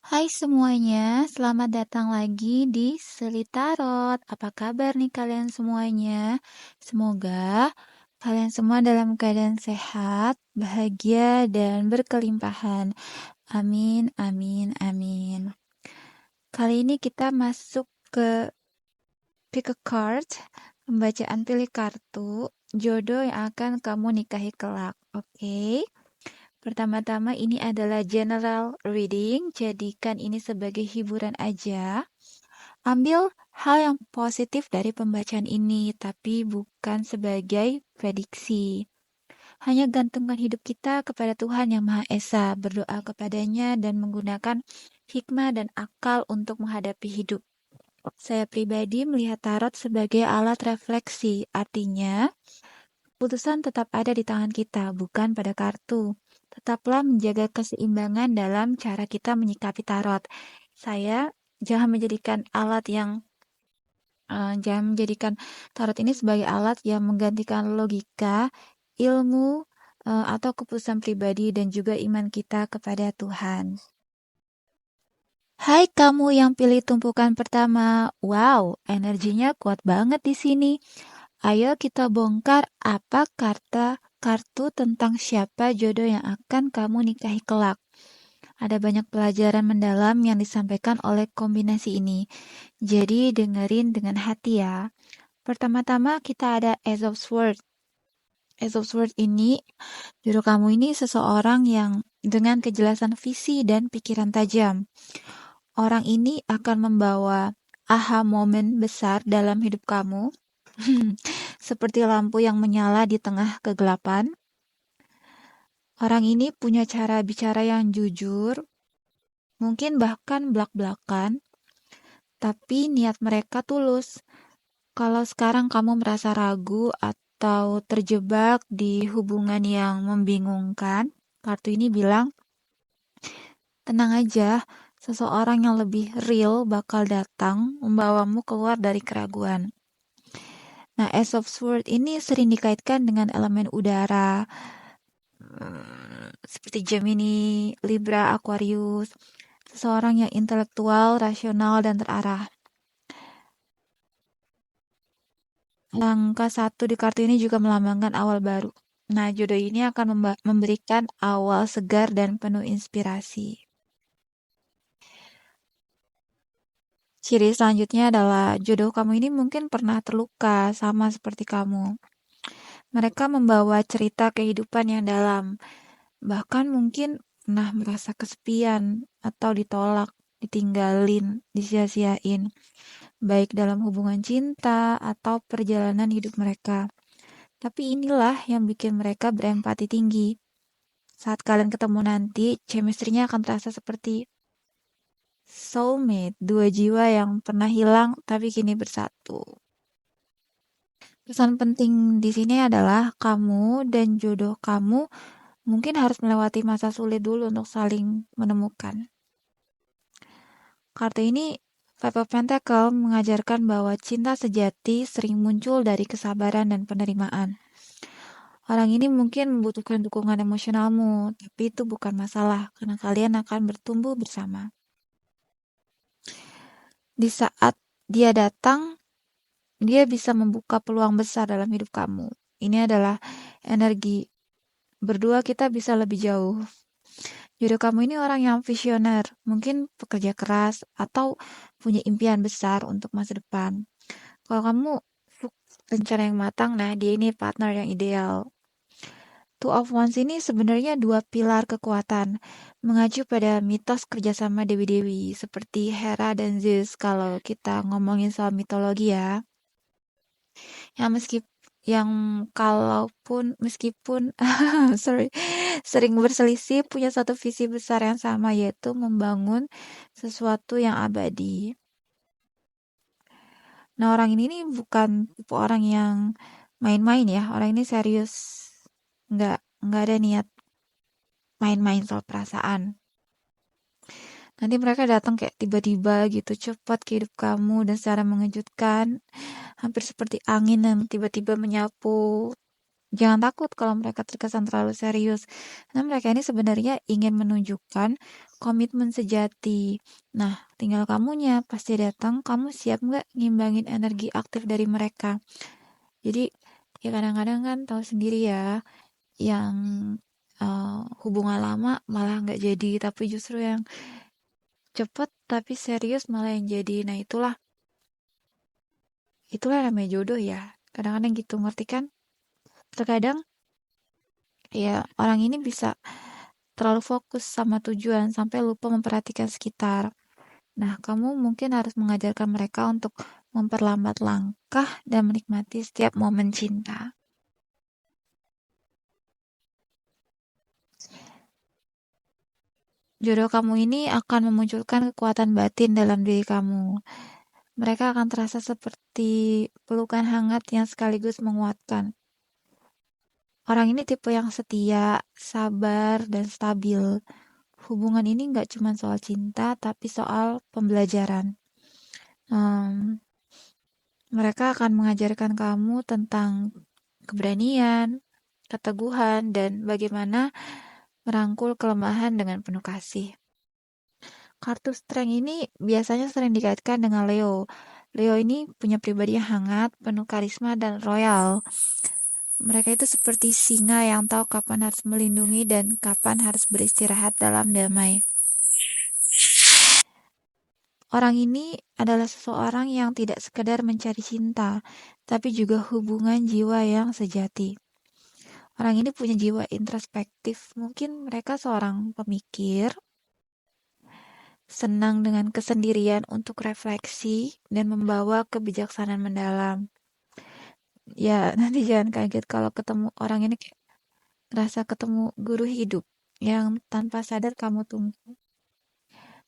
Hai semuanya, selamat datang lagi di Selitarot. Apa kabar nih kalian semuanya? Semoga kalian semua dalam keadaan sehat, bahagia, dan berkelimpahan. Amin, amin, amin. Kali ini kita masuk ke pick a card, pembacaan pilih kartu, jodoh yang akan kamu nikahi kelak. Oke? Pertama-tama ini adalah general reading, jadikan ini sebagai hiburan aja. Ambil hal yang positif dari pembacaan ini, tapi bukan sebagai prediksi. Hanya gantungkan hidup kita kepada Tuhan Yang Maha Esa, berdoa kepadanya dan menggunakan hikmah dan akal untuk menghadapi hidup. Saya pribadi melihat tarot sebagai alat refleksi, artinya keputusan tetap ada di tangan kita, bukan pada kartu. Tetaplah menjaga keseimbangan dalam cara kita menyikapi tarot. Saya jangan menjadikan jangan menjadikan tarot ini sebagai alat yang menggantikan logika, ilmu, atau keputusan pribadi dan juga iman kita kepada Tuhan. Hai kamu yang pilih tumpukan pertama. Wow, energinya kuat banget di sini. Ayo kita bongkar apa kartu tentang siapa jodoh yang akan kamu nikahi kelak. Ada banyak pelajaran mendalam yang disampaikan oleh kombinasi ini. Jadi dengerin dengan hati ya. Pertama-tama kita ada Ace of Swords. Ace of Swords ini, jodoh kamu ini seseorang yang dengan kejelasan visi dan pikiran tajam. Orang ini akan membawa aha moment besar dalam hidup kamu. Seperti lampu yang menyala di tengah kegelapan. Orang ini punya cara bicara yang jujur, mungkin bahkan blak-blakan, tapi niat mereka tulus. Kalau sekarang kamu merasa ragu atau terjebak di hubungan yang membingungkan, kartu ini bilang, tenang aja, seseorang yang lebih real bakal datang membawamu keluar dari keraguan. Nah, Ace of Swords ini sering dikaitkan dengan elemen udara, seperti Gemini, Libra, Aquarius, seseorang yang intelektual, rasional, dan terarah. Angka 1 di kartu ini juga melambangkan awal baru. Nah, jodoh ini akan memberikan awal segar dan penuh inspirasi. Ciri selanjutnya adalah jodoh kamu ini mungkin pernah terluka, sama seperti kamu. Mereka membawa cerita kehidupan yang dalam, bahkan mungkin pernah merasa kesepian atau ditolak, ditinggalin, disia-siain, baik dalam hubungan cinta atau perjalanan hidup mereka. Tapi inilah yang bikin mereka berempati tinggi. Saat kalian ketemu nanti, chemistry-nya akan terasa seperti soulmate, dua jiwa yang pernah hilang tapi kini bersatu. Pesan penting di sini adalah kamu dan jodoh kamu mungkin harus melewati masa sulit dulu untuk saling menemukan. Kartu ini, Five of Pentacles, mengajarkan bahwa cinta sejati sering muncul dari kesabaran dan penerimaan. Orang ini mungkin membutuhkan dukungan emosionalmu, tapi itu bukan masalah karena kalian akan bertumbuh bersama. Di saat dia datang, dia bisa membuka peluang besar dalam hidup kamu. Ini adalah energi berdua kita bisa lebih jauh. Jodoh kamu ini orang yang visioner, mungkin pekerja keras atau punya impian besar untuk masa depan. Kalau kamu rencana yang matang, nah dia ini partner yang ideal. Two of Wands ini sebenarnya dua pilar kekuatan, mengacu pada mitos kerjasama dewi-dewi seperti Hera dan Zeus kalau kita ngomongin soal mitologi ya. Yang yang meskipun sorry, sering berselisih punya satu visi besar yang sama yaitu membangun sesuatu yang abadi. Nah, orang ini nih bukan tipe orang yang main-main ya. Orang ini serius. Nggak ada niat main-main soal perasaan. Nanti mereka datang kayak tiba-tiba gitu, cepat ke hidup kamu dan secara mengejutkan, hampir seperti angin yang tiba-tiba menyapu. Jangan takut kalau mereka terkesan terlalu serius. Karena mereka ini sebenarnya ingin menunjukkan komitmen sejati. Nah, tinggal kamunya pasti datang, kamu siap nggak ngimbangin energi aktif dari mereka. Jadi, ya kadang-kadang kan tahu sendiri ya, yang hubungan lama malah nggak jadi, tapi justru yang cepet tapi serius malah yang jadi. Nah, itulah namanya jodoh ya. Kadang-kadang gitu, ngerti kan? Terkadang ya orang ini bisa terlalu fokus sama tujuan sampai lupa memperhatikan sekitar. Nah, kamu mungkin harus mengajarkan mereka untuk memperlambat langkah dan menikmati setiap momen cinta. Jodoh kamu ini akan memunculkan kekuatan batin dalam diri kamu. Mereka akan terasa seperti pelukan hangat yang sekaligus menguatkan. Orang ini tipe yang setia, sabar, dan stabil. Hubungan ini nggak cuma soal cinta, tapi soal pembelajaran. Em, Mereka akan mengajarkan kamu tentang keberanian, keteguhan, dan bagaimana merangkul kelemahan dengan penuh kasih. Kartu Strength ini biasanya sering dikaitkan dengan Leo. Leo ini punya pribadi yang hangat, penuh karisma, dan royal. Mereka itu seperti singa yang tahu kapan harus melindungi dan kapan harus beristirahat dalam damai. Orang ini adalah seseorang yang tidak sekedar mencari cinta, tapi juga hubungan jiwa yang sejati. Orang ini punya jiwa introspektif. Mungkin mereka seorang pemikir, senang dengan kesendirian untuk refleksi dan membawa kebijaksanaan mendalam. Ya, nanti jangan kaget kalau ketemu orang ini kayak ngerasa ketemu guru hidup yang tanpa sadar kamu tunggu.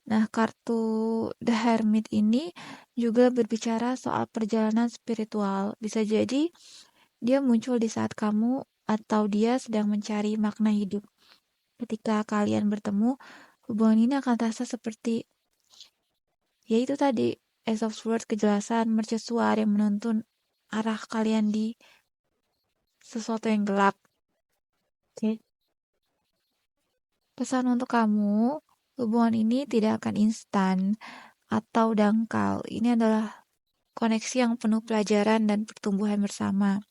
Nah, kartu The Hermit ini juga berbicara soal perjalanan spiritual. Bisa jadi dia muncul di saat kamu atau dia sedang mencari makna hidup. Ketika kalian bertemu, hubungan ini akan terasa seperti, ya itu tadi, Ace of Swords, kejelasan, mercusuar yang menuntun arah kalian di sesuatu yang gelap. Oke. Pesan untuk kamu, hubungan ini tidak akan instan atau dangkal. Ini adalah koneksi yang penuh pelajaran dan pertumbuhan bersama.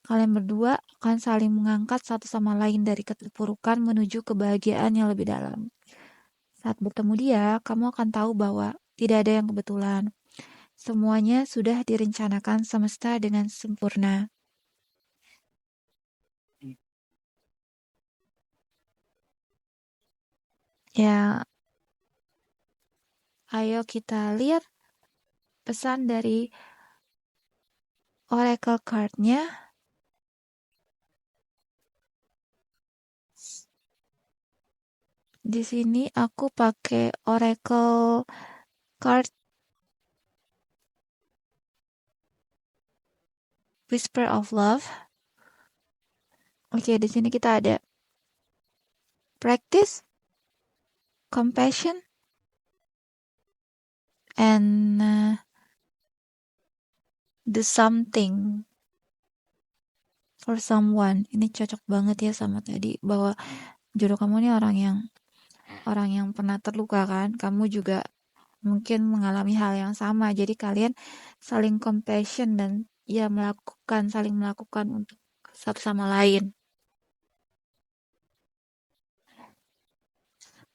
Kalian berdua akan saling mengangkat satu sama lain dari keterpurukan menuju kebahagiaan yang lebih dalam. Saat bertemu dia, kamu akan tahu bahwa tidak ada yang kebetulan. Semuanya sudah direncanakan semesta dengan sempurna. Ya, ayo kita lihat pesan dari Oracle card-nya. Di sini aku pakai Oracle card Whisper of Love. Oke, di sini kita ada practice, compassion, and do something for someone. Ini cocok banget ya sama tadi bahwa jodoh kamu ini orang yang pernah terluka kan. Kamu juga mungkin mengalami hal yang sama. Jadi kalian saling compassion dan ya saling melakukan untuk satu sama lain.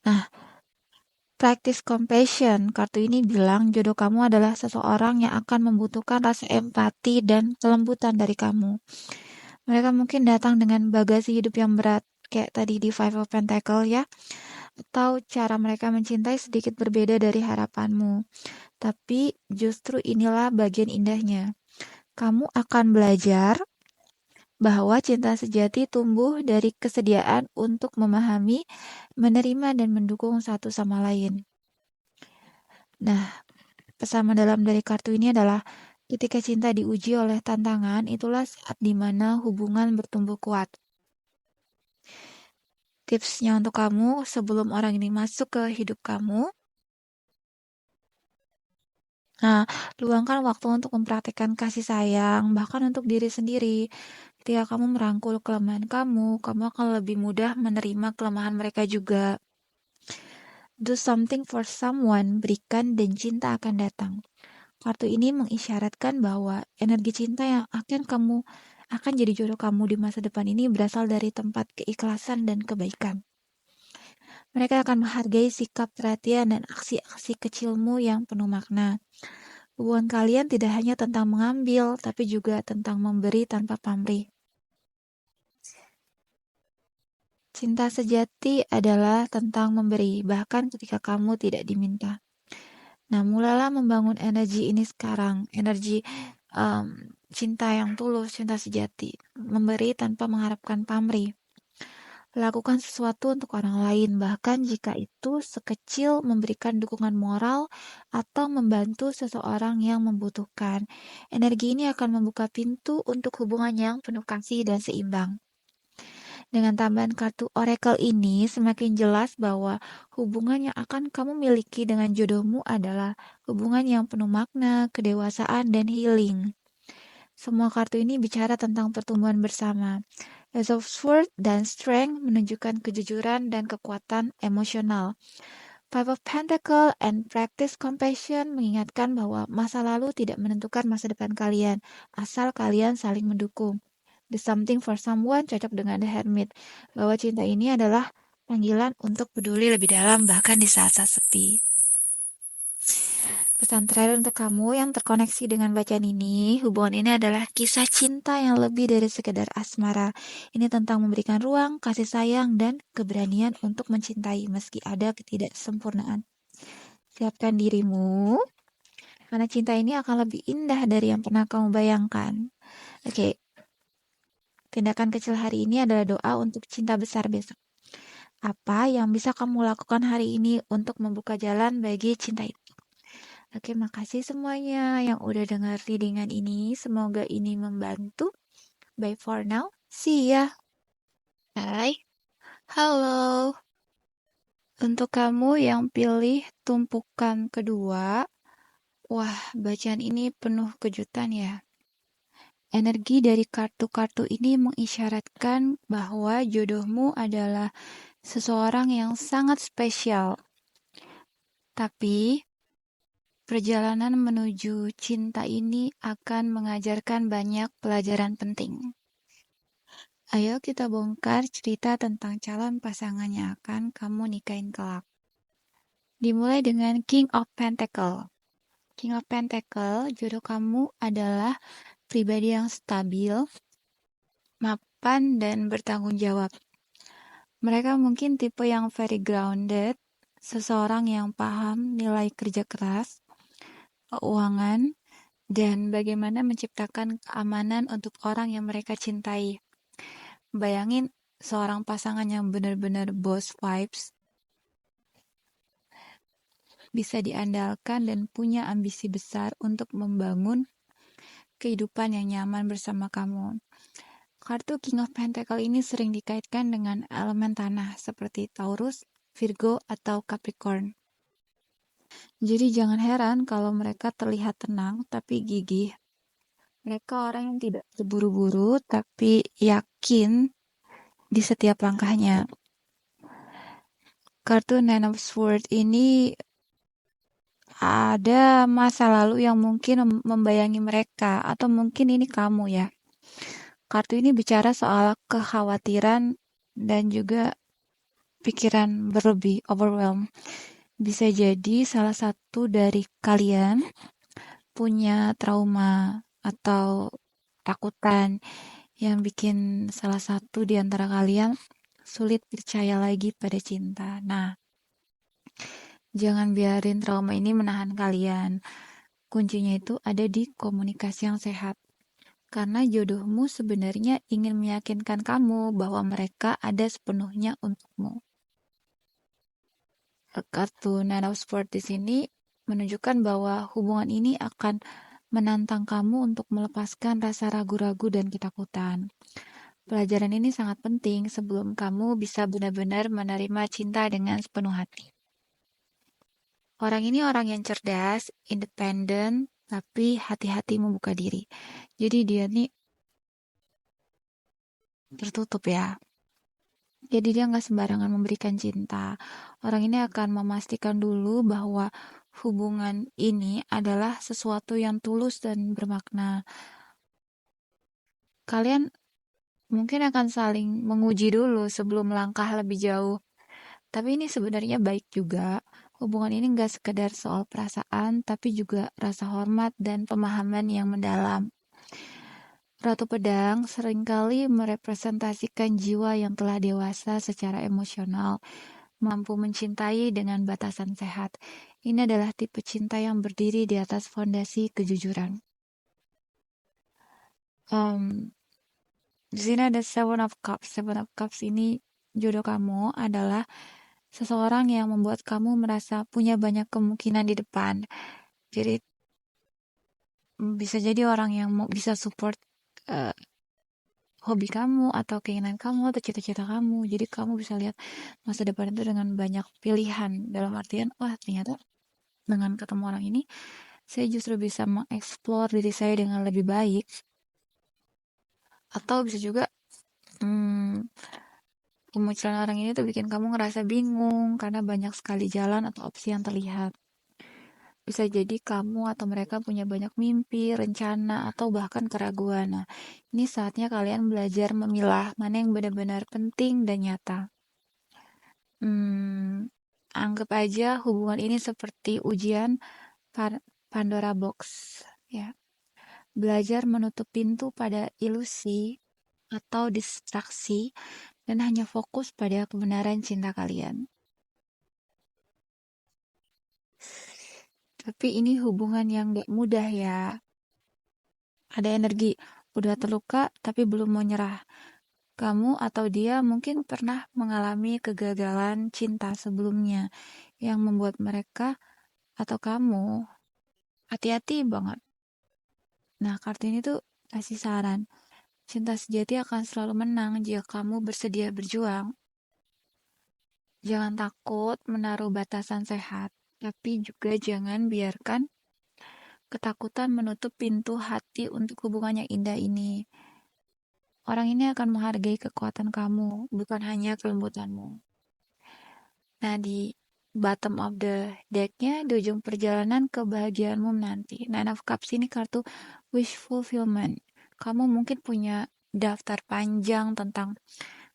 Nah, practice compassion. Kartu ini bilang jodoh kamu adalah seseorang yang akan membutuhkan rasa empati dan kelembutan dari kamu. Mereka mungkin datang dengan bagasi hidup yang berat, kayak tadi di Five of Pentacles ya, atau cara mereka mencintai sedikit berbeda dari harapanmu. Tapi justru inilah bagian indahnya. Kamu akan belajar bahwa cinta sejati tumbuh dari kesediaan untuk memahami, menerima, dan mendukung satu sama lain. Nah, pesan mendalam dari kartu ini adalah ketika cinta diuji oleh tantangan, itulah saat dimana hubungan bertumbuh kuat. Tipsnya untuk kamu sebelum orang ini masuk ke hidup kamu, nah, luangkan waktu untuk mempraktikkan kasih sayang, bahkan untuk diri sendiri. Ketika kamu merangkul kelemahan kamu akan lebih mudah menerima kelemahan mereka juga. Do something for someone, berikan dan cinta akan datang. Kartu ini mengisyaratkan bahwa energi cinta yang akan jadi jodoh kamu di masa depan ini berasal dari tempat keikhlasan dan kebaikan. Mereka akan menghargai sikap perhatian dan aksi-aksi kecilmu yang penuh makna. Hubungan kalian tidak hanya tentang mengambil, tapi juga tentang memberi tanpa pamrih. Cinta sejati adalah tentang memberi, bahkan ketika kamu tidak diminta. Nah, mulailah membangun energi ini sekarang, energi cinta yang tulus, cinta sejati, memberi tanpa mengharapkan pamrih. Lakukan sesuatu untuk orang lain, bahkan jika itu sekecil memberikan dukungan moral atau membantu seseorang yang membutuhkan. Energi ini akan membuka pintu untuk hubungan yang penuh kasih dan seimbang. Dengan tambahan kartu oracle ini, semakin jelas bahwa hubungan yang akan kamu miliki dengan jodohmu adalah hubungan yang penuh makna, kedewasaan, dan healing. Semua kartu ini bicara tentang pertumbuhan bersama. Ace of Swords dan Strength menunjukkan kejujuran dan kekuatan emosional. Five of Pentacles and Practice Compassion mengingatkan bahwa masa lalu tidak menentukan masa depan kalian, asal kalian saling mendukung. The Something for Someone cocok dengan The Hermit, bahwa cinta ini adalah panggilan untuk peduli lebih dalam bahkan di saat-saat sepi. Pesan terakhir untuk kamu yang terkoneksi dengan bacaan ini, hubungan ini adalah kisah cinta yang lebih dari sekedar asmara. Ini tentang memberikan ruang, kasih sayang, dan keberanian untuk mencintai meski ada ketidaksempurnaan. Siapkan dirimu, karena cinta ini akan lebih indah dari yang pernah kamu bayangkan. Oke, tindakan kecil hari ini adalah doa untuk cinta besar besok. Apa yang bisa kamu lakukan hari ini untuk membuka jalan bagi cinta itu? Oke, makasih semuanya yang udah dengar readingan ini. Semoga ini membantu. Bye for now. See ya. Hai. Halo. Untuk kamu yang pilih tumpukan kedua, wah, bacaan ini penuh kejutan ya. Energi dari kartu-kartu ini mengisyaratkan bahwa jodohmu adalah seseorang yang sangat spesial. Tapi perjalanan menuju cinta ini akan mengajarkan banyak pelajaran penting. Ayo kita bongkar cerita tentang calon pasangan yang akan kamu nikahin kelak. Dimulai dengan King of Pentacle. King of Pentacle, jodoh kamu adalah pribadi yang stabil, mapan, dan bertanggung jawab. Mereka mungkin tipe yang very grounded, seseorang yang paham nilai kerja keras, keuangan, dan bagaimana menciptakan keamanan untuk orang yang mereka cintai. Bayangin seorang pasangan yang benar-benar boss vibes, bisa diandalkan dan punya ambisi besar untuk membangun kehidupan yang nyaman bersama kamu. Kartu King of Pentacle ini sering dikaitkan dengan elemen tanah seperti Taurus, Virgo, atau Capricorn. Jadi jangan heran kalau mereka terlihat tenang tapi gigih. Mereka orang yang tidak terburu-buru tapi yakin di setiap langkahnya. Kartu Nine of Swords ini ada masa lalu yang mungkin membayangi mereka, atau mungkin ini kamu ya. Kartu ini bicara soal kekhawatiran dan juga pikiran berlebih, overwhelm. Bisa jadi salah satu dari kalian punya trauma atau takutan yang bikin salah satu di antara kalian sulit percaya lagi pada cinta. Nah, jangan biarin trauma ini menahan kalian. Kuncinya itu ada di komunikasi yang sehat. Karena jodohmu sebenarnya ingin meyakinkan kamu bahwa mereka ada sepenuhnya untukmu. Kartu Nine of Swords di sini menunjukkan bahwa hubungan ini akan menantang kamu untuk melepaskan rasa ragu-ragu dan ketakutan. Pelajaran ini sangat penting sebelum kamu bisa benar-benar menerima cinta dengan sepenuh hati. Orang ini orang yang cerdas, independen, tapi hati-hati membuka diri. Jadi dia nih tertutup ya. Jadi dia nggak sembarangan memberikan cinta. Orang ini akan memastikan dulu bahwa hubungan ini adalah sesuatu yang tulus dan bermakna. Kalian mungkin akan saling menguji dulu sebelum langkah lebih jauh. Tapi ini sebenarnya baik juga. Hubungan ini nggak sekedar soal perasaan, tapi juga rasa hormat dan pemahaman yang mendalam. Ratu Pedang seringkali merepresentasikan jiwa yang telah dewasa secara emosional, mampu mencintai dengan batasan sehat. Ini adalah tipe cinta yang berdiri di atas fondasi kejujuran. Di sini ada Seven of Cups. Seven of Cups ini jodoh kamu adalah seseorang yang membuat kamu merasa punya banyak kemungkinan di depan. Jadi bisa jadi orang yang mau bisa support eh, hobi kamu atau keinginan kamu atau cita-cita kamu. Jadi kamu bisa lihat masa depan itu dengan banyak pilihan. Dalam artian, wah ternyata dengan ketemu orang ini, saya justru bisa mengeksplor diri saya dengan lebih baik. Atau bisa juga hmm, kemunculan orang ini tuh bikin kamu ngerasa bingung karena banyak sekali jalan atau opsi yang terlihat. Bisa jadi kamu atau mereka punya banyak mimpi, rencana, atau bahkan keraguan. Nah, ini saatnya kalian belajar memilah mana yang benar-benar penting dan nyata. Hmm, anggap aja hubungan ini seperti ujian Pandora Box. Ya, belajar menutup pintu pada ilusi atau distraksi dan hanya fokus pada kebenaran cinta kalian. Tapi ini hubungan yang gak mudah ya. Ada energi, udah terluka tapi belum mau nyerah. Kamu atau dia mungkin pernah mengalami kegagalan cinta sebelumnya yang membuat mereka atau kamu hati-hati banget. Nah, kartu ini tuh kasih saran. Cinta sejati akan selalu menang jika kamu bersedia berjuang. Jangan takut menaruh batasan sehat, tapi juga jangan biarkan ketakutan menutup pintu hati untuk hubungan yang indah ini. Orang ini akan menghargai kekuatan kamu, bukan hanya kelembutanmu. Nah, di bottom of the deck-nya, di ujung perjalanan kebahagiaanmu menanti. Nine of Cups ini kartu wish fulfillment. Kamu mungkin punya daftar panjang tentang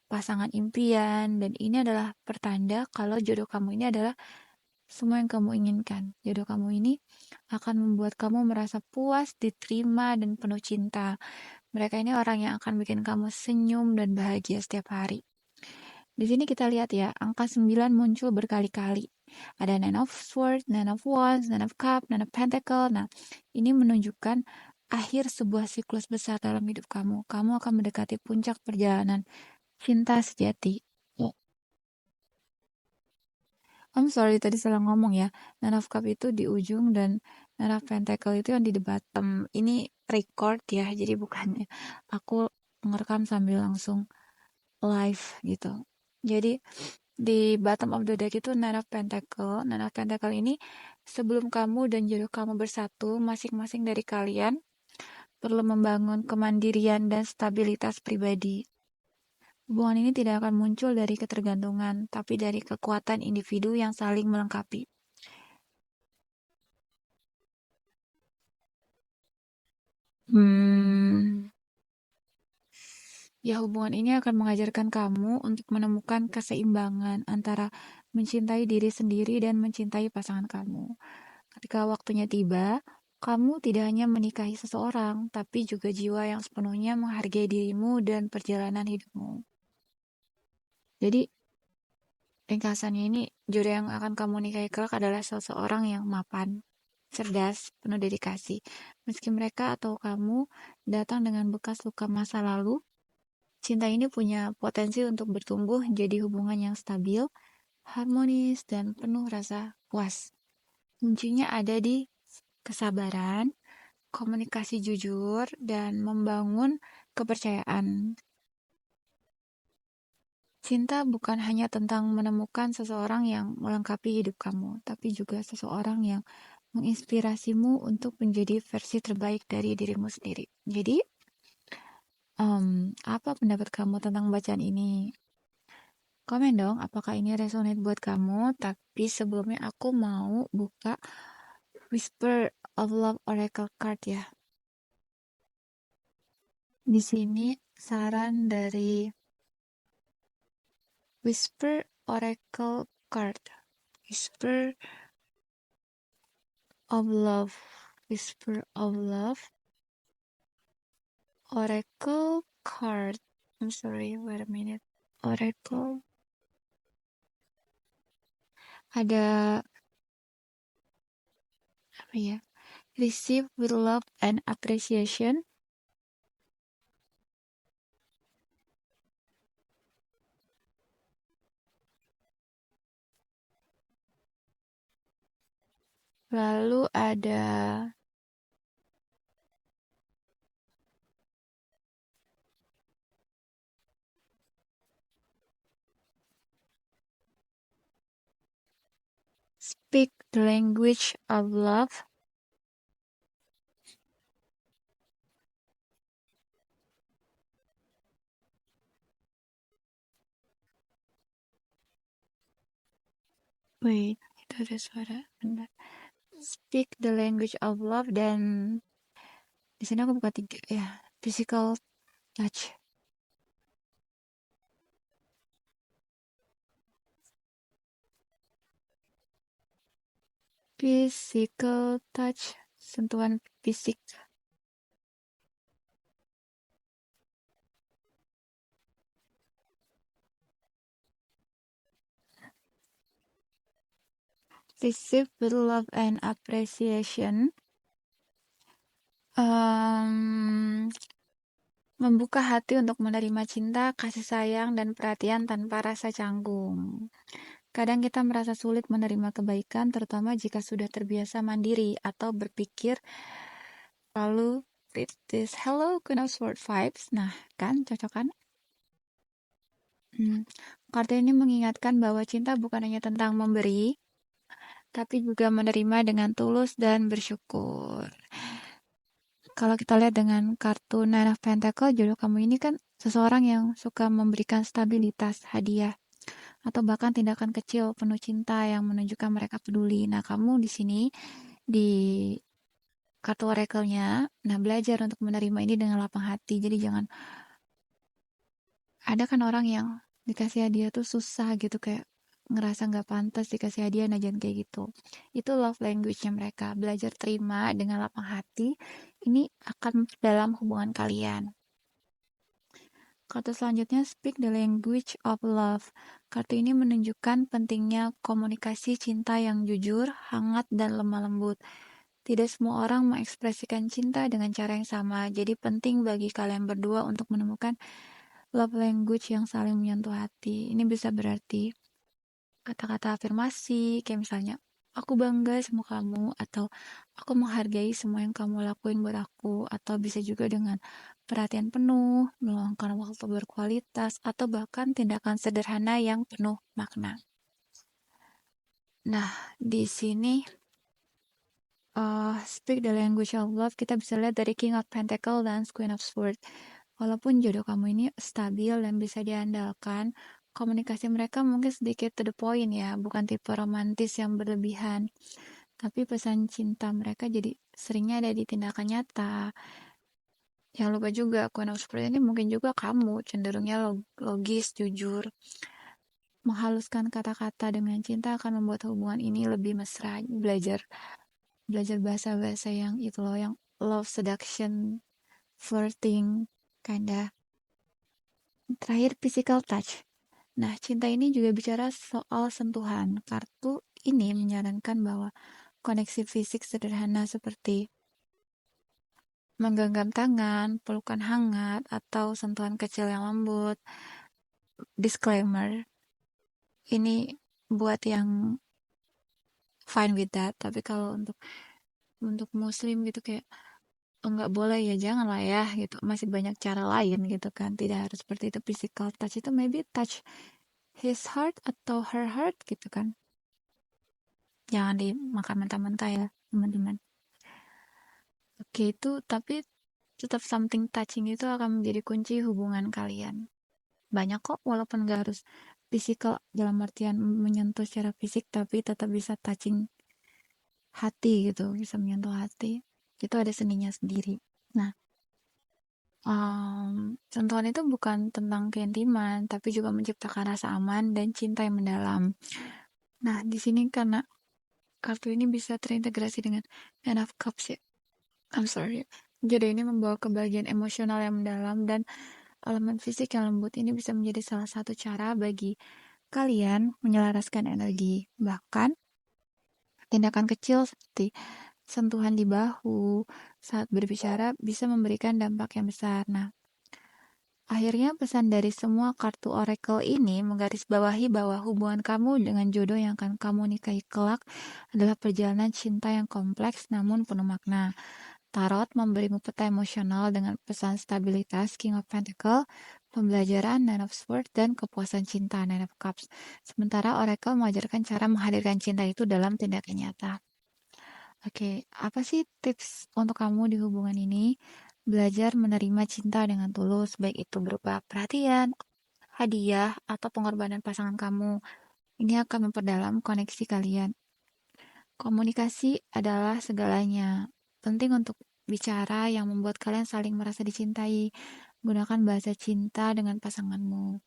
pasangan impian, dan ini adalah pertanda kalau jodoh kamu ini adalah semua yang kamu inginkan. Jodoh kamu ini akan membuat kamu merasa puas, diterima, dan penuh cinta. Mereka ini orang yang akan bikin kamu senyum dan bahagia setiap hari. Di sini kita lihat ya, angka 9 muncul berkali-kali. Ada Nine of Swords, Nine of Wands, Nine of Cup, Nine of Pentacle. Nah, ini menunjukkan akhir sebuah siklus besar dalam hidup kamu. Kamu akan mendekati puncak perjalanan cinta sejati. Oh, I'm sorry tadi salah ngomong ya. Nine of Cup itu di ujung dan Nine of Pentacle itu yang di bottom. Ini record ya, jadi bukannya aku ngerekam sambil langsung live gitu. Jadi di bottom of the deck itu Nine of Pentacle. Nine of Pentacle ini sebelum kamu dan jodoh kamu bersatu, masing-masing dari kalian perlu membangun kemandirian dan stabilitas pribadi. Hubungan ini tidak akan muncul dari ketergantungan, tapi dari kekuatan individu yang saling melengkapi. Hmm, ya hubungan ini akan mengajarkan kamu untuk menemukan keseimbangan antara mencintai diri sendiri dan mencintai pasangan kamu. Ketika waktunya tiba, kamu tidak hanya menikahi seseorang, tapi juga jiwa yang sepenuhnya menghargai dirimu dan perjalanan hidupmu. Jadi, ringkasannya ini, jodoh yang akan kamu nikahi kelak adalah seseorang yang mapan, cerdas, penuh dedikasi. Meski mereka atau kamu datang dengan bekas luka masa lalu, cinta ini punya potensi untuk bertumbuh jadi hubungan yang stabil, harmonis, dan penuh rasa puas. Kuncinya ada di kesabaran, komunikasi jujur, dan membangun kepercayaan. Cinta bukan hanya tentang menemukan seseorang yang melengkapi hidup kamu, tapi juga seseorang yang menginspirasimu untuk menjadi versi terbaik dari dirimu sendiri. Jadi, apa pendapat kamu tentang bacaan ini? Komen dong apakah ini resonate buat kamu, tapi sebelumnya aku mau buka Whisper of Love Oracle card ya. Di sini saran dari Whisper Oracle card. Whisper of Love. Whisper of Love Oracle card. I'm sorry, wait a minute. Oracle. Ada apa ya? Receive with love and appreciation. Lalu ada speak the language of love. Wait, itu ada suara. Bentar. Speak the language of love, dan di sini aku buka 3 ya. Physical touch. Physical touch, sentuhan fisik. Receive with love and appreciation. Membuka hati untuk menerima cinta, kasih sayang, dan perhatian tanpa rasa canggung. Kadang kita merasa sulit menerima kebaikan, terutama jika sudah terbiasa mandiri atau berpikir lalu read this. Hello, Queen of Swords vibes. Nah, kan cocok kan? Kartu ini mengingatkan bahwa cinta bukan hanya tentang memberi, tapi juga menerima dengan tulus dan bersyukur. Kalau kita lihat dengan kartu Nine of Pentacles, jodoh kamu ini kan seseorang yang suka memberikan stabilitas, hadiah, atau bahkan tindakan kecil penuh cinta yang menunjukkan mereka peduli. Nah, kamu di sini di kartu oracle-nya, nah belajar untuk menerima ini dengan lapang hati. Jadi jangan, ada kan orang yang dikasih hadiah tuh susah gitu, kayak ngerasa nggak pantas dikasih hadiah, nah jangan kayak gitu. Itu love language-nya mereka. Belajar terima dengan lapang hati, ini akan dalam hubungan kalian. Kartu selanjutnya, speak the language of love. Kartu ini menunjukkan pentingnya komunikasi cinta yang jujur, hangat, dan lemah lembut. Tidak semua orang mengekspresikan cinta dengan cara yang sama, jadi penting bagi kalian berdua untuk menemukan love language yang saling menyentuh hati. Ini bisa berarti kata-kata afirmasi, kayak misalnya, aku bangga sama kamu, atau aku menghargai semua yang kamu lakuin buat aku, atau bisa juga dengan perhatian penuh, meluangkan waktu berkualitas, atau bahkan tindakan sederhana yang penuh makna. Nah, di sini speak the language of love, kita bisa lihat dari King of Pentacles dan Queen of Swords. Walaupun jodoh kamu ini stabil dan bisa diandalkan, komunikasi mereka mungkin sedikit to the point ya, bukan tipe romantis yang berlebihan. Tapi pesan cinta mereka jadi seringnya ada di tindakan nyata. Jangan lupa juga, Queen of Swords ini mungkin juga kamu cenderungnya logis, jujur. Menghaluskan kata-kata dengan cinta akan membuat hubungan ini lebih mesra. Belajar bahasa-bahasa yang itu loh, yang love seduction, flirting, kinda. Terakhir, physical touch. Nah, cinta ini juga bicara soal sentuhan. Kartu ini menyarankan bahwa koneksi fisik sederhana seperti menggenggam tangan, pelukan hangat, atau sentuhan kecil yang lembut. Disclaimer, ini buat yang fine with that. Tapi kalau untuk muslim gitu, kayak nggak boleh ya, jangan lah ya gitu. Masih banyak cara lain gitu kan. Tidak harus seperti itu. Physical touch itu maybe touch his heart atau her heart gitu kan. Jangan dimakan mentah-mentah ya, teman-teman. Oke, itu tapi tetap something touching itu akan menjadi kunci hubungan kalian. Banyak kok, walaupun gak harus physical dalam artian menyentuh secara fisik, tapi tetap bisa touching hati gitu, bisa menyentuh hati. Itu ada seninya sendiri. Nah, sentuhan itu bukan tentang keintiman, tapi juga menciptakan rasa aman dan cinta yang mendalam. Nah, di sini karena kartu ini bisa terintegrasi dengan Ten of Cups ya. I'm sorry. Jadi ini membawa kebahagiaan emosional yang mendalam dan elemen fisik yang lembut ini bisa menjadi salah satu cara bagi kalian menyelaraskan energi. Bahkan tindakan kecil seperti sentuhan di bahu saat berbicara bisa memberikan dampak yang besar. Nah, akhirnya pesan dari semua kartu oracle ini menggarisbawahi bahwa hubungan kamu dengan jodoh yang akan kamu nikahi kelak adalah perjalanan cinta yang kompleks namun penuh makna. Tarot memberimu peta emosional dengan pesan stabilitas King of Pentacle, pembelajaran Nine of Swords, dan kepuasan cinta Nine of Cups. Sementara Oracle mengajarkan cara menghadirkan cinta itu dalam tindakan nyata. Oke, apa sih tips untuk kamu di hubungan ini? Belajar menerima cinta dengan tulus, baik itu berupa perhatian, hadiah, atau pengorbanan pasangan kamu. Ini akan memperdalam koneksi kalian. Komunikasi adalah segalanya. Penting untuk bicara yang membuat kalian saling merasa dicintai. Gunakan bahasa cinta dengan pasanganmu.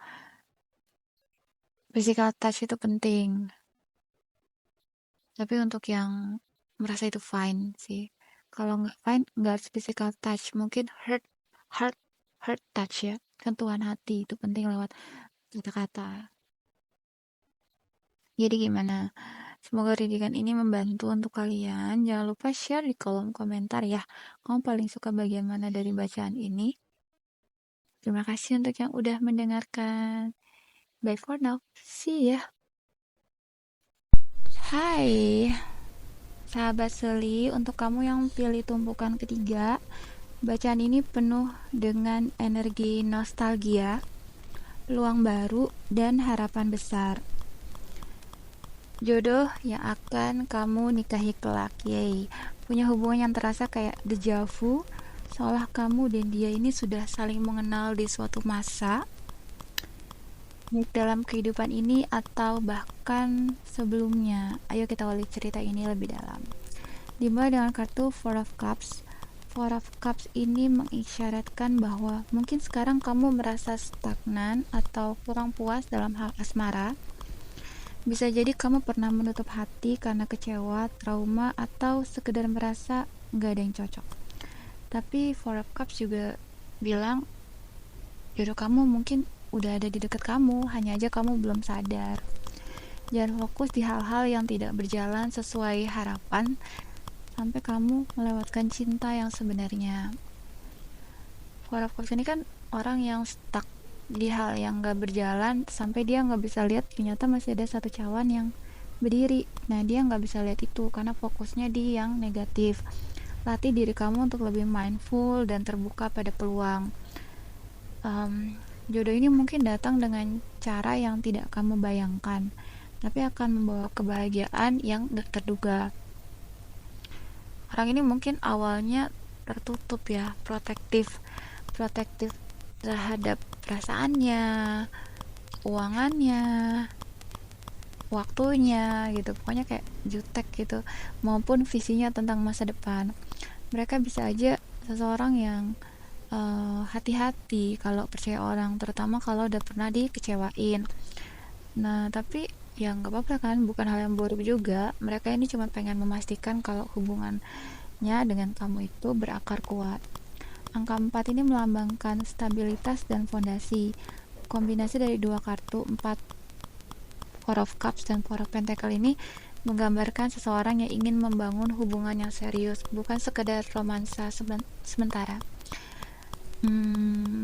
Physical touch itu penting. Tapi untuk yang merasa itu fine sih. Kalau nggak fine, nggak harus physical touch. Mungkin heart, heart touch ya. Sentuhan hati itu penting lewat kata-kata. Jadi gimana? Semoga readingan ini membantu untuk kalian. Jangan lupa share di kolom komentar ya. Kamu paling suka bagian mana dari bacaan ini? Terima kasih untuk yang udah mendengarkan. Bye for now. See ya. Hai, sahabat Seli. Untuk kamu yang pilih tumpukan ketiga, bacaan ini penuh dengan energi nostalgia, peluang baru, dan harapan besar. Jodoh yang akan kamu nikahi kelak, yay. Punya hubungan yang terasa kayak deja vu, seolah kamu dan dia ini sudah saling mengenal di suatu masa, baik dalam kehidupan ini atau bahkan sebelumnya. Ayo kita ulik cerita ini lebih dalam. Dimulai dengan kartu Four of Cups. Four of Cups ini mengisyaratkan bahwa mungkin sekarang kamu merasa stagnan atau kurang puas dalam hal asmara. Bisa jadi kamu pernah menutup hati karena kecewa, trauma, atau sekedar merasa gak ada yang cocok. Tapi Four of Cups juga bilang jodoh kamu mungkin udah ada di dekat kamu, hanya aja kamu belum sadar. Jangan fokus di hal-hal yang tidak berjalan sesuai harapan sampai kamu melewatkan cinta yang sebenarnya. Four of Cups ini kan orang yang stuck di hal yang gak berjalan sampai dia gak bisa lihat ternyata masih ada satu cawan yang berdiri. Nah, dia gak bisa lihat itu karena fokusnya di yang negatif. Latih diri kamu untuk lebih mindful dan terbuka pada peluang. Jodoh ini mungkin datang dengan cara yang tidak kamu bayangkan, tapi akan membawa kebahagiaan yang gak terduga. Orang ini mungkin awalnya tertutup ya, protektif terhadap perasaannya, keuangannya, waktunya gitu, pokoknya kayak jutek gitu, maupun visinya tentang masa depan. Mereka bisa aja seseorang yang hati-hati kalau percaya orang, terutama kalau udah pernah dikecewain. Nah, tapi ya nggak apa-apa kan, bukan hal yang buruk juga. Mereka ini cuma pengen memastikan kalau hubungannya dengan kamu itu berakar kuat. Angka 4 ini melambangkan stabilitas dan fondasi. Kombinasi dari dua kartu 4 Four of Cups dan Four of Pentacle ini menggambarkan seseorang yang ingin membangun hubungan yang serius, bukan sekedar romansa sementara.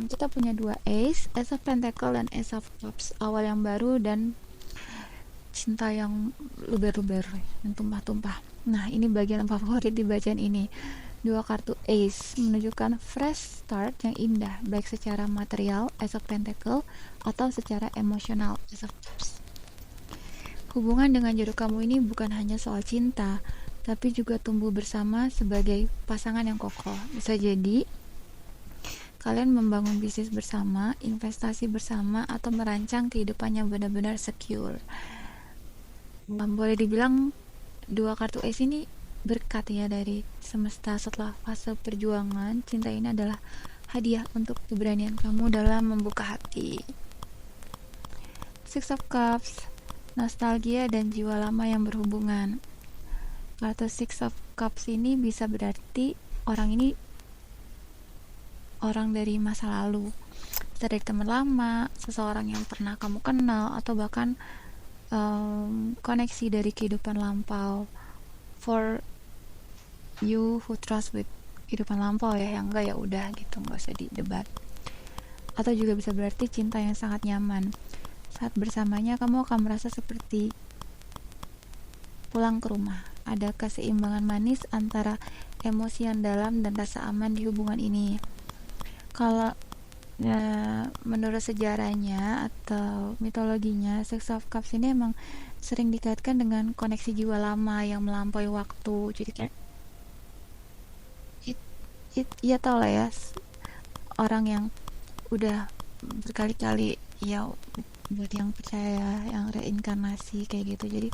Kita punya dua Ace of Pentacle dan Ace of Cups. Awal yang baru dan cinta yang luber-luber dan tumpah-tumpah. Nah, ini bagian favorit di bacaan ini. Dua kartu Ace menunjukkan fresh start yang indah, baik secara material Ace of Pentacle atau secara emosional Ace of Cups. Hubungan dengan jodoh kamu ini bukan hanya soal cinta, tapi juga tumbuh bersama sebagai pasangan yang kokoh. Bisa jadi kalian membangun bisnis bersama, investasi bersama, atau merancang kehidupan yang benar-benar secure. Boleh dibilang dua kartu es ini berkat ya dari semesta. Setelah fase perjuangan, cinta ini adalah hadiah untuk keberanian kamu dalam membuka hati. Six of Cups, nostalgia dan jiwa lama yang berhubungan. Kartu Six of Cups ini bisa berarti orang ini orang dari masa lalu, bisa dari teman lama, seseorang yang pernah kamu kenal, atau bahkan koneksi dari kehidupan lampau. For you who trust with kehidupan lampau ya, yang enggak ya udah gitu, nggak usah didebat. Atau juga bisa berarti cinta yang sangat nyaman. Saat bersamanya kamu akan merasa seperti pulang ke rumah. Ada keseimbangan manis antara emosi yang dalam dan rasa aman di hubungan ini. Kalau menurut sejarahnya atau mitologinya, Six of Cups ini emang sering dikaitkan dengan koneksi jiwa lama yang melampaui waktu. Jadi kayak ya tau lah ya, orang yang udah berkali-kali ya, buat yang percaya yang reinkarnasi kayak gitu. Jadi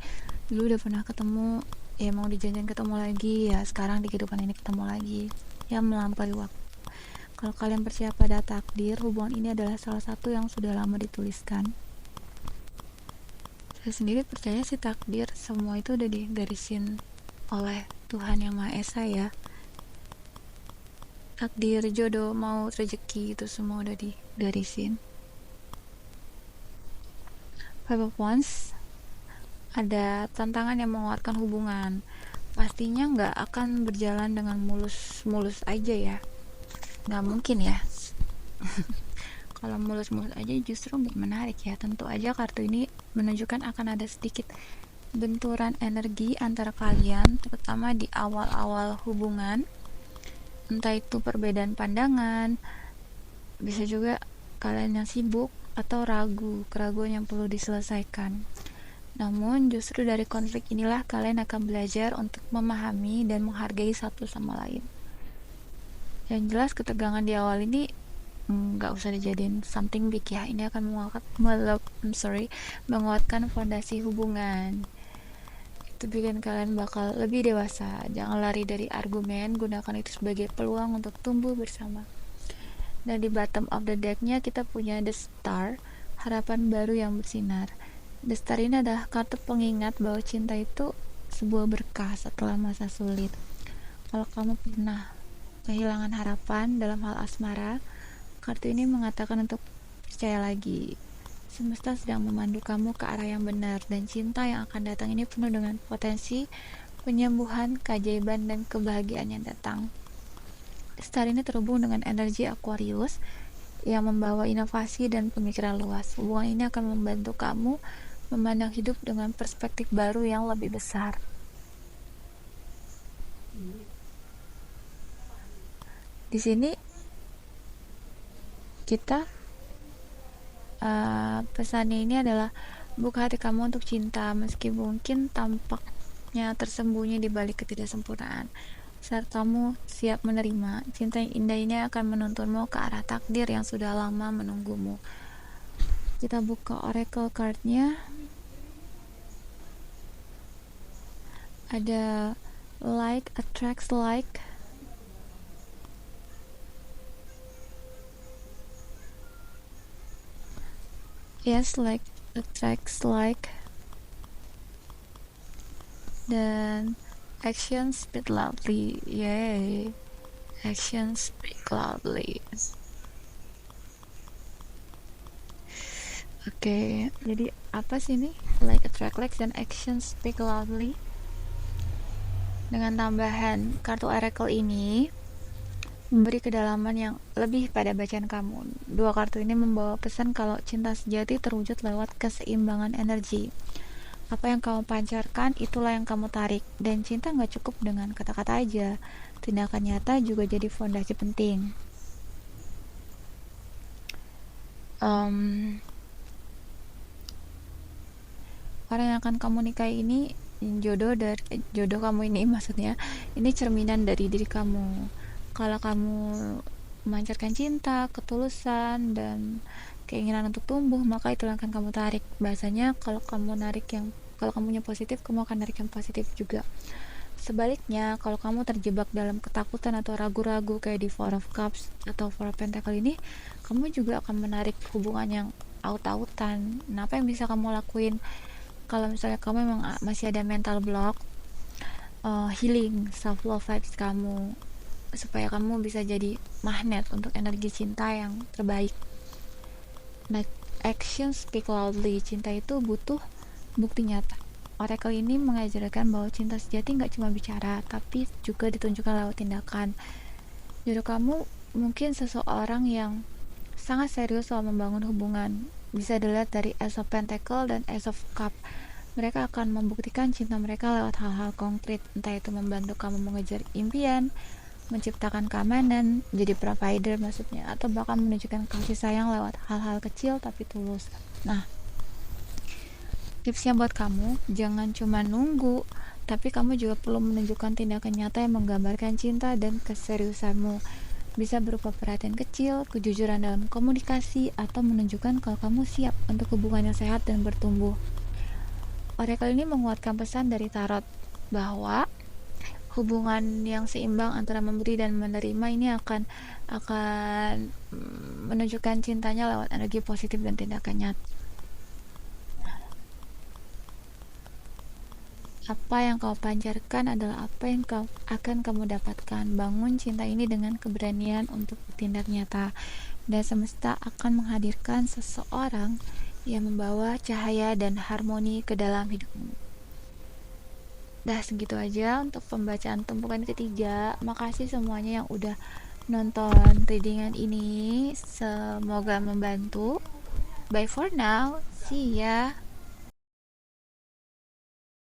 dulu udah pernah ketemu, ya mau dijanjikan ketemu lagi, ya sekarang di kehidupan ini ketemu lagi, ya melampaui waktu. Kalau kalian percaya pada takdir, hubungan ini adalah salah satu yang sudah lama dituliskan. Saya sendiri percaya sih takdir, semua itu udah digarisin oleh Tuhan Yang Maha Esa ya. Takdir, jodoh, mau rezeki, itu semua udah digarisin. Five of Wands, ada tantangan yang menguatkan hubungan. Pastinya nggak akan berjalan dengan mulus-mulus aja ya. Nggak mungkin ya. Kalau mulus-mulus aja justru nggak menarik ya. Tentu aja kartu ini menunjukkan akan ada sedikit benturan energi antara kalian, terutama di awal-awal hubungan. Entah itu perbedaan pandangan, bisa juga kalian yang sibuk atau keraguan yang perlu diselesaikan. Namun justru dari konflik inilah kalian akan belajar untuk memahami dan menghargai satu sama lain. Yang jelas ketegangan di awal ini nggak usah dijadiin something big ya. Ini akan menguatkan fondasi hubungan. Itu bikin kalian bakal lebih dewasa. Jangan lari dari argumen, gunakan itu sebagai peluang untuk tumbuh bersama. Dan di bottom of the deck-nya kita punya The Star, harapan baru yang bersinar. The Star ini adalah kartu pengingat bahwa cinta itu sebuah berkah setelah masa sulit. Kalau kamu pernah kehilangan harapan dalam hal asmara, kartu ini mengatakan untuk percaya lagi. Semesta sedang memandu kamu ke arah yang benar, dan cinta yang akan datang ini penuh dengan potensi penyembuhan, keajaiban, dan kebahagiaan yang datang. Star ini terhubung dengan energi Aquarius yang membawa inovasi dan pemikiran luas. Hubungan ini akan membantu kamu memandang hidup dengan perspektif baru yang lebih besar. Di sini kita pesannya ini adalah buka hati kamu untuk cinta, meski mungkin tampaknya tersembunyi di balik ketidaksempurnaan. Saat kamu siap menerima, cinta yang indah ini akan menuntunmu ke arah takdir yang sudah lama menunggumu. Kita buka oracle card-nya. Ada like attracts like. Yes, like attracts like. Dan actions speak loudly. Yay. Actions speak loudly. Oke, jadi apa sih ini? Like attract like dan actions speak loudly. Dengan tambahan kartu oracle ini memberi kedalaman yang lebih pada bacaan kamu. Dua kartu ini membawa pesan kalau cinta sejati terwujud lewat keseimbangan energi. Apa yang kamu pancarkan, itulah yang kamu tarik. Dan cinta gak cukup dengan kata-kata aja. Tindakan nyata juga jadi fondasi penting. Orang yang akan kamu nikahi ini, jodoh kamu ini maksudnya, ini cerminan dari diri kamu. Kalau kamu memancarkan cinta, ketulusan, dan keinginan untuk tumbuh, maka itu yang akan kamu tarik. Biasanya kalau kamunya positif, kamu akan narik yang positif juga. Sebaliknya, kalau kamu terjebak dalam ketakutan atau ragu-ragu kayak di Four of Cups atau Four of Pentacle ini, kamu juga akan menarik hubungan yang aut-autan. Nah, apa yang bisa kamu lakuin kalau misalnya kamu memang masih ada mental block? Healing self love vibes kamu supaya kamu bisa jadi magnet untuk energi cinta yang terbaik. Nah, action speak loudly. Cinta itu butuh bukti nyata. Oracle ini mengajarkan bahwa cinta sejati nggak cuma bicara, tapi juga ditunjukkan lewat tindakan. Jodoh kamu mungkin seseorang yang sangat serius soal membangun hubungan. Bisa dilihat dari Ace of Pentacle dan Ace of Cup. Mereka akan membuktikan cinta mereka lewat hal-hal konkret, entah itu membantu kamu mengejar impian, menciptakan keamanan, jadi provider maksudnya, atau bahkan menunjukkan kasih sayang lewat hal-hal kecil tapi tulus. Nah, tipsnya buat kamu, jangan cuma nunggu, tapi kamu juga perlu menunjukkan tindakan nyata yang menggambarkan cinta dan keseriusanmu. Bisa berupa perhatian kecil, kejujuran dalam komunikasi, atau menunjukkan kalau kamu siap untuk hubungan yang sehat dan bertumbuh. Oracle ini menguatkan pesan dari tarot bahwa hubungan yang seimbang antara memberi dan menerima ini akan menunjukkan cintanya lewat energi positif dan tindakan nyata. Apa yang kau pancarkan adalah apa yang akan kamu dapatkan. Bangun cinta ini dengan keberanian untuk bertindak nyata, dan semesta akan menghadirkan seseorang yang membawa cahaya dan harmoni ke dalam hidupmu. Dah, segitu aja untuk pembacaan tumpukan ketiga. Makasih semuanya yang udah nonton readingan ini. Semoga membantu. Bye for now. See ya.